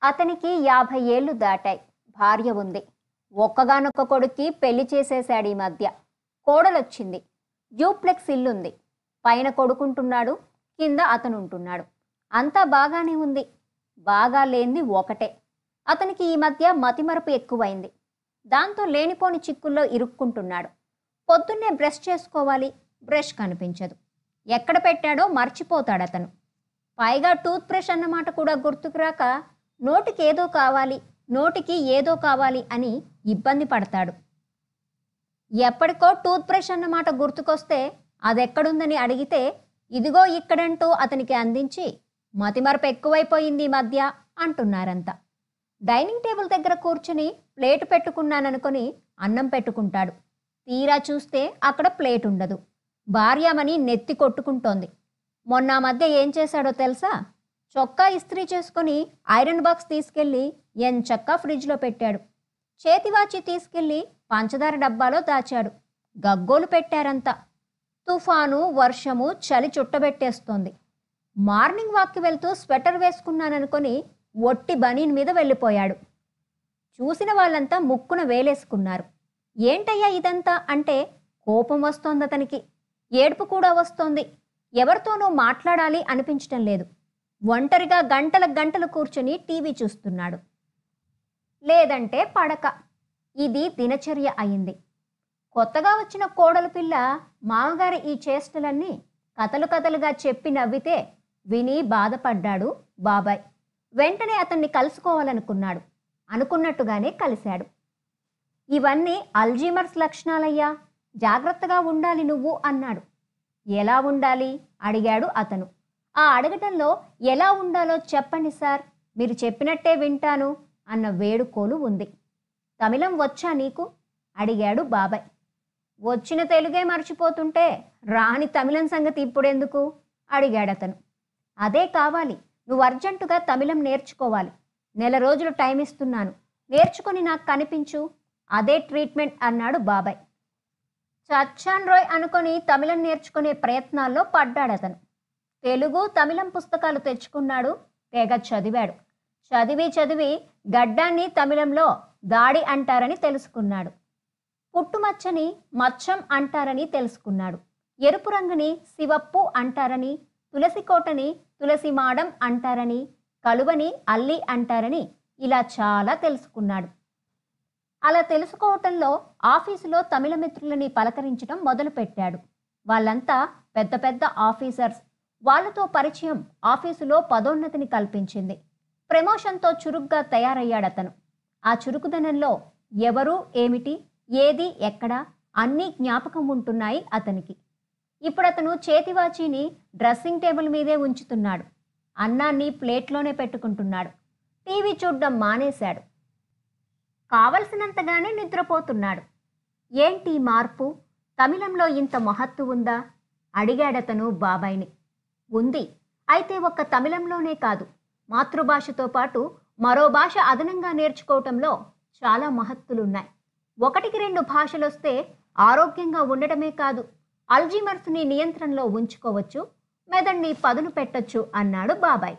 అతనికి 50 ఏళ్లు దాటాయి. భార్య ఉంది. ఒక్కగానొక్క కొడుక్కి పెళ్లి చేసేశాడు ఈ మధ్య. కోడలొచ్చింది. డ్యూప్లెక్స్ ఇల్లుంది. పైన కొడుకుంటున్నాడు, కింద అతనుంటున్నాడు. అంతా బాగానే ఉంది. బాగా లేంది ఒకటే. అతనికి ఈ మధ్య మతిమరపు ఎక్కువైంది. దాంతో లేనిపోని చిక్కుల్లో ఇరుక్కుంటున్నాడు. పొద్దున్నే బ్రష్ చేసుకోవాలి, బ్రష్ కనిపించదు. ఎక్కడ పెట్టాడో మర్చిపోతాడతను. పైగా టూత్ బ్రష్ అన్నమాట కూడా గుర్తుకురాక నోటికి ఏదో కావాలి అని ఇబ్బంది పడతాడు. ఎప్పటికో టూత్ బ్రష్ అన్నమాట గుర్తుకొస్తే అదెక్కడుందని అడిగితే ఇదిగో ఇక్కడంటూ అతనికి అందించి మతిమరపు ఎక్కువైపోయింది ఈ మధ్య అంటున్నారంతా. డైనింగ్ టేబుల్ దగ్గర కూర్చుని ప్లేటు పెట్టుకున్నాననుకొని అన్నం పెట్టుకుంటాడు. తీరా చూస్తే అక్కడ ప్లేట్ ఉండదు. భార్యమని నెత్తి కొట్టుకుంటోంది. మొన్న మధ్య ఏం చేశాడో తెలుసా? చొక్కా ఇస్త్రీ చేసుకుని ఐరన్ బాక్స్ తీసుకెళ్లి ఎంచక్కా ఫ్రిడ్జ్లో పెట్టాడు. చేతివాచి తీసుకెళ్లి పంచదార డబ్బాలో దాచాడు. గగ్గోలు పెట్టారంతా. తుఫాను, వర్షము, చలి చుట్టబెట్టేస్తోంది. మార్నింగ్ వాక్కి వెళ్తూ స్వెటర్ వేసుకున్నాననుకొని ఒట్టి బనీన్ మీద వెళ్ళిపోయాడు. చూసిన వాళ్ళంతా ముక్కున వేలేసుకున్నారు. ఏంటయ్యా ఇదంతా అంటే కోపం వస్తోంది అతనికి. ఏడుపు కూడా వస్తోంది. ఎవరితోనూ మాట్లాడాలి అనిపించటం లేదు. ఒంటరిగా గంటలు కూర్చొని టీవీ చూస్తున్నాడు. లేదంటే పడక. ఇది దినచర్య అయింది. కొత్తగా వచ్చిన కోడలు పిల్ల మామగారి ఈ చేష్టలన్నీ కథలుగా చెప్పి నవ్వితే విని బాధపడ్డాడు బాబాయ్. వెంటనే అతన్ని కలుసుకోవాలనుకున్నాడు. అనుకున్నట్టుగానే కలిశాడు. ఇవన్నీ అల్జీమర్స్ లక్షణాలయ్యా, జాగ్రత్తగా ఉండాలి నువ్వు అన్నాడు. ఎలా ఉండాలి అడిగాడు అతను. ఆ అడగటంలో ఎలా ఉండాలో చెప్పండి సార్, మీరు చెప్పినట్టే వింటాను అన్న వేడుకోలు ఉంది. తమిళం వచ్చా నీకు అడిగాడు బాబాయ్. వచ్చిన తెలుగే మర్చిపోతుంటే రాని తమిళం సంగతి ఇప్పుడెందుకు అడిగాడతను. అదే కావాలి, నువ్వు అర్జెంటుగా తమిళం నేర్చుకోవాలి. నెల రోజులు టైం ఇస్తున్నాను, నేర్చుకొని నాకు కనిపించు, అదే ట్రీట్మెంట్ అన్నాడు బాబాయ్. చచ్చాన్ రోయ్ అనుకొని తమిళం నేర్చుకునే ప్రయత్నాల్లో పడ్డాడతను. తెలుగు, తమిళం పుస్తకాలు తెచ్చుకున్నాడు. తెగ చదివాడు. చదివి గడ్డాన్ని తమిళంలో దాడి అంటారని తెలుసుకున్నాడు. పుట్టుమచ్చని మచ్చం అంటారని తెలుసుకున్నాడు. ఎరుపు రంగుని శివప్పు అంటారని, తులసి కోటని తులసి మాడం అంటారని, కలువని అల్లి అంటారని ఇలా చాలా తెలుసుకున్నాడు. అలా తెలుసుకోవటంలో ఆఫీసులో తమిళ మిత్రులని పలకరించడం మొదలుపెట్టాడు. వాళ్ళంతా పెద్ద ఆఫీసర్స్. వాళ్ళతో పరిచయం ఆఫీసులో పదోన్నతిని కల్పించింది. ప్రమోషన్తో చురుగ్గా తయారయ్యాడతను. ఆ చురుకుదనంలో ఎవరు, ఏమిటి, ఏది, ఎక్కడ అన్నీ జ్ఞాపకం ఉంటున్నాయి అతనికి. ఇప్పుడతను చేతివాచీని డ్రెస్సింగ్ టేబుల్ మీదే ఉంచుతున్నాడు. అన్నాన్ని ప్లేట్లోనే పెట్టుకుంటున్నాడు. టీవీ చూడ్డం మానేశాడు. కావలసినంతగానే నిద్రపోతున్నాడు. ఏంటి మార్పు? తమిళంలో ఇంత మహత్తు ఉందా అడిగాడతను బాబాయిని. ఉంది. అయితే ఒక్క తమిళంలోనే కాదు, మాతృభాషతో పాటు మరో భాష అదనంగా నేర్చుకోవటంలో చాలా మహత్తులున్నాయి. 1-2 భాషలొస్తే ఆరోగ్యంగా ఉండటమే కాదు, అల్జీమర్స్ని నియంత్రణలో ఉంచుకోవచ్చు, మెదడుని పదును పెట్టొచ్చు అన్నాడు బాబాయ్.